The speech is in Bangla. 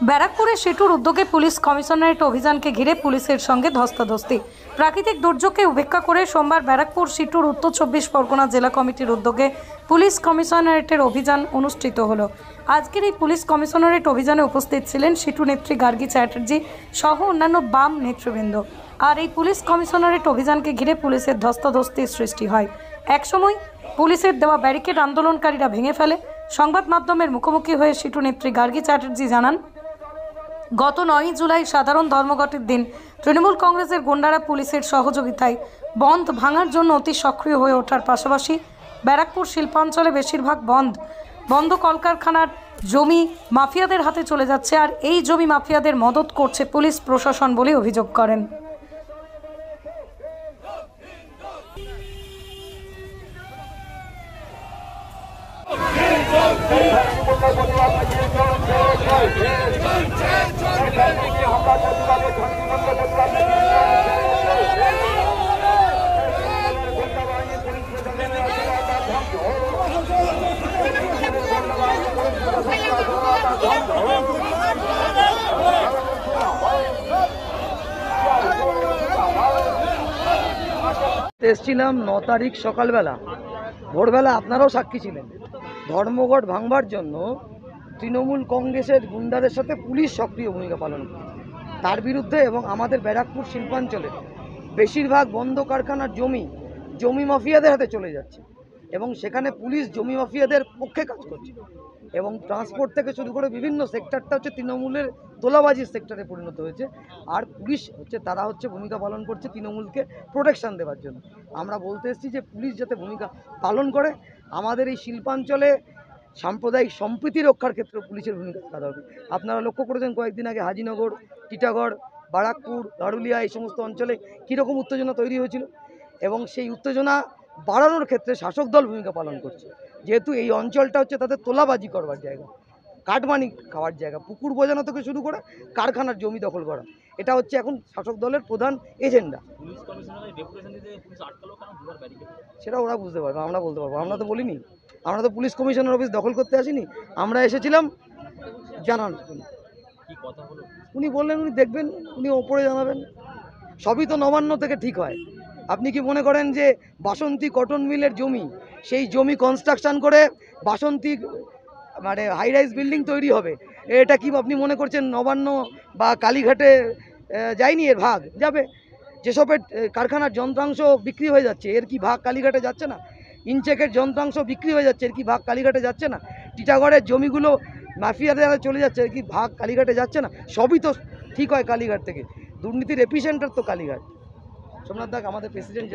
ব্যারাকপুরে সেতুর উদ্যোগে পুলিশ কমিশনারেট অভিযানকে ঘিরে পুলিশের সঙ্গে ধস্তাধস্তি। প্রাকৃতিক দুর্যোগকে উপেক্ষা করে সোমবার ব্যারাকপুর সিটুর উত্তর 24 পরগনা জেলা কমিটির উদ্যোগে পুলিশ কমিশনারেটের অভিযান অনুষ্ঠিত হলো। আজকের এই পুলিশ কমিশনারেট অভিযানে উপস্থিত ছিলেন সিটু নেত্রী গার্গী চ্যাটার্জি সহ অন্যান্য বাম নেতৃবৃন্দ। আর এই পুলিশ কমিশনারেট অভিযানকে ঘিরে পুলিশের ধস্তাধস্তির সৃষ্টি হয়। একসময় পুলিশের দেওয়া ব্যারিকেড আন্দোলনকারীরা ভেঙে ফেলে। সংবাদ মাধ্যমের মুখোমুখি হয়ে সিটু নেত্রী গার্গী চ্যাটার্জি জানান, গত 9 জুলাই সাধারণ ধর্মঘটের দিন তৃণমূল কংগ্রেসের গুন্ডারা পুলিশের সহযোগিতায় বন্ধ ভাঙার জন্য অতি সক্রিয় হয়ে ওঠার পাশাপাশি ব্যারাকপুর শিল্পাঞ্চলে বেশিরভাগ বন্ধ কলকারখানার জমি মাফিয়াদের হাতে চলে যাচ্ছে। আর এই জমি মাফিয়াদের মদত করছে পুলিশ প্রশাসন বলে অভিযোগ করেন। এসেছিলাম 9 তারিখ সকালবেলা, ভোরবেলা আপনারাও সাক্ষী ছিলেন। ধর্মঘট ভাঙবার জন্য তৃণমূল কংগ্রেসের গুন্ডাদের সাথে পুলিশ সক্রিয় ভূমিকা পালন করে তার বিরুদ্ধে, এবং আমাদের ব্যারাকপুর শিল্পাঞ্চলে বেশিরভাগ বন্ধ কারখানার জমি মাফিয়াদের হাতে চলে যাচ্ছে, এবং সেখানে পুলিশ জমি মাফিয়াদের পক্ষে কাজ করছে। এবং ট্রান্সপোর্ট থেকে শুরু করে বিভিন্ন সেক্টরটা হচ্ছে তৃণমূলের তোলাবাজির সেক্টরে পরিণত হয়েছে। আর পুলিশ তারা ভূমিকা পালন করছে তৃণমূলকে প্রোটেকশন দেওয়ার জন্য। আমরা বলতে এসেছি যে পুলিশ যাতে ভূমিকা পালন করে, আমাদের এই শিল্পাঞ্চলে সাম্প্রদায়িক সম্প্রীতি রক্ষার ক্ষেত্রে পুলিশের ভূমিকা থাকা দরকার। আপনারা লক্ষ্য করেছেন কয়েকদিন আগে হাজিনগর, টিটাগড়, বারাকপুর, গারুলিয়া এই সমস্ত অঞ্চলে কীরকম উত্তেজনা তৈরি হয়েছিল, এবং সেই উত্তেজনা বাড়ানোর ক্ষেত্রে শাসক দল ভূমিকা পালন করছে। যেহেতু এই অঞ্চলটা তাদের তোলাবাজি করবার জায়গা, কাটমানি খাওয়ার জায়গা, পুকুর বোঝানো থেকে শুরু করে কারখানার জমি দখল করা, এটা এখন শাসক দলের প্রধান এজেন্ডা। সেটা ওরা বুঝতে পারবে, আমরা বলতে পারবো। আমরা তো বলিনি, আমরা তো পুলিশ কমিশনার অফিস দখল করতে আসিনি। আমরা এসেছিলাম জানানোর জন্য। উনি বললেন উনি দেখবেন, উনি ওপরে জানাবেন। সবই তো নবান্ন থেকে ঠিক হয়। আপনি কি মনে করেন যে বাসন্তী কটন মিলের জমি, সেই জমি কনস্ট্রাকশন করে বাসন্তী হাই রাইজ বিল্ডিং তৈরি হবে, এটা কি আপনি মনে করছেন নবান্ন বা কালীঘাটে যায়নি? এর ভাগ যাবে। যেসবের কারখানার যন্ত্রাংশ বিক্রি হয়ে যাচ্ছে, এর কি ভাগ কালীঘাটে যাচ্ছে না? ইনচেকের যন্ত্রাংশ বিক্রি হয়ে যাচ্ছে, এর কি ভাগ কালীঘাটে যাচ্ছে না? টিটাগড়ের জমিগুলো মাফিয়াদের চলে যাচ্ছে, এর কি ভাগ কালীঘাটে যাচ্ছে না? সবই তো ঠিক হয় কালীঘাট থেকে। দুর্নীতির এপিসেন্টার তো কালীঘাট। সোমনাথ দাস আমাদের প্রেসিডেন্ট।